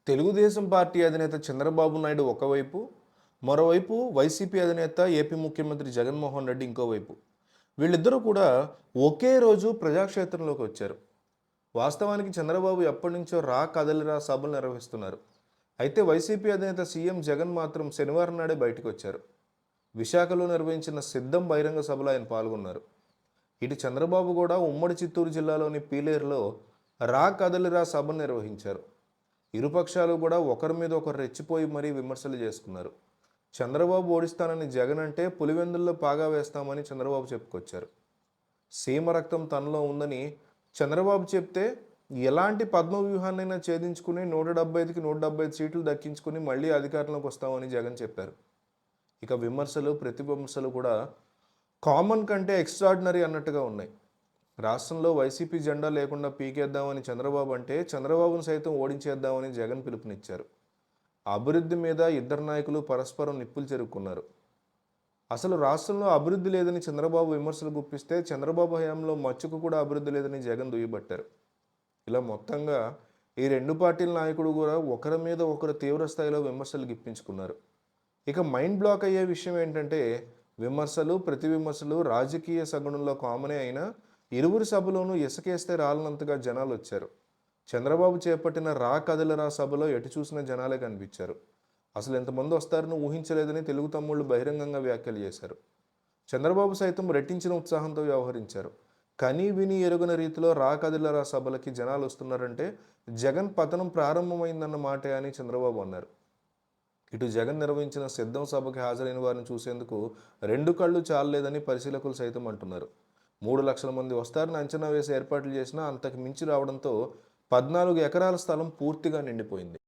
Telugu Desam party అధినేత చంద్రబాబు నాయుడు ఒకవైపు, మరోవైపు వైసీపీ అధినేత ఏపీ ముఖ్యమంత్రి జగన్మోహన్ రెడ్డి ఇంకోవైపు. వీళ్ళిద్దరూ కూడా ఒకే రోజు ప్రజాక్షేత్రంలోకి వచ్చారు. వాస్తవానికి చంద్రబాబు ఎప్పటినుంచో రా కదలిరా సభలు నిర్వహిస్తున్నారు. అయితే వైసీపీ అధినేత సీఎం జగన్ మాత్రం శనివారం నాడే బయటకు వచ్చారు. విశాఖలో నిర్వహించిన సిద్ధం బహిరంగ సభలో ఆయన పాల్గొన్నారు. ఇటు చంద్రబాబు కూడా ఉమ్మడి చిత్తూరు జిల్లాలోని పీలేరులో రా కదలిరా సభను నిర్వహించారు. ఇరుపక్షాలు కూడా ఒకరి మీద ఒకరు రెచ్చిపోయి మరీ విమర్శలు చేసుకున్నారు. చంద్రబాబు ఓడిస్తానని జగన్ అంటే పులివెందుల్లో పాగా వేస్తామని చంద్రబాబు చెప్పుకొచ్చారు. సీమ రక్తం తనలో ఉందని చంద్రబాబు చెప్తే ఎలాంటి పద్మ వ్యూహాన్నైనా ఛేదించుకుని 175కి 175 సీట్లు దక్కించుకుని మళ్ళీ అధికారంలోకి వస్తామని జగన్ చెప్పారు. ఇక విమర్శలు ప్రతివిమర్శలు కూడా కామన్ కంటే ఎక్స్ట్రాడినరీ అన్నట్టుగా ఉన్నాయి. రాష్ట్రంలో వైసీపీ జెండా లేకుండా పీకేద్దామని చంద్రబాబు అంటే చంద్రబాబును సైతం ఓడించేద్దామని జగన్ పిలుపునిచ్చారు. అభివృద్ధి మీద ఇద్దరు నాయకులు పరస్పరం నిప్పులు చెరుక్కున్నారు. అసలు రాష్ట్రంలో అభివృద్ధి లేదని చంద్రబాబు విమర్శలు గుప్పిస్తే చంద్రబాబు హయాంలో మచ్చుకు కూడా అభివృద్ధి లేదని జగన్ దుయ్యబట్టారు. ఇలా మొత్తంగా ఈ రెండు పార్టీల నాయకుడు కూడా ఒకరి మీద ఒకరు తీవ్ర స్థాయిలో విమర్శలు గిప్పించుకున్నారు. ఇక మైండ్ బ్లాక్ అయ్యే విషయం ఏంటంటే విమర్శలు ప్రతి విమర్శలు రాజకీయ సగణంలో కామనే అయినా ఇరువురి సభలోనూ ఇసుకేస్తే రాలనంతగా జనాలు వచ్చారు. చంద్రబాబు చేపట్టిన రా కదలరా సభలో ఎటు చూసిన జనాలే కనిపించారు. అసలు ఎంతమంది వస్తారని ఊహించలేదని తెలుగు తమ్ముళ్ళు బహిరంగంగా వ్యాఖ్యలు చేశారు. చంద్రబాబు సైతం రెట్టించిన ఉత్సాహంతో వ్యవహరించారు. కనీ విని ఎరుగని రీతిలో రా కదలరా సభలకి జనాలు వస్తున్నారంటే జగన్ పతనం ప్రారంభమైందన్న మాటే అని చంద్రబాబు అన్నారు. ఇటు జగన్ నిర్వహించిన సిద్ధం సభకి హాజరైన వారిని చూసేందుకు రెండు కళ్ళు చాలలేదని పరిశీలకులు సైతం అంటున్నారు. 3 లక్షల మంది వస్తారని అంచనా వేసి ఏర్పాట్లు చేసినా అంతకు మించి రావడంతో 14 ఎకరాల స్థలం పూర్తిగా నిండిపోయింది.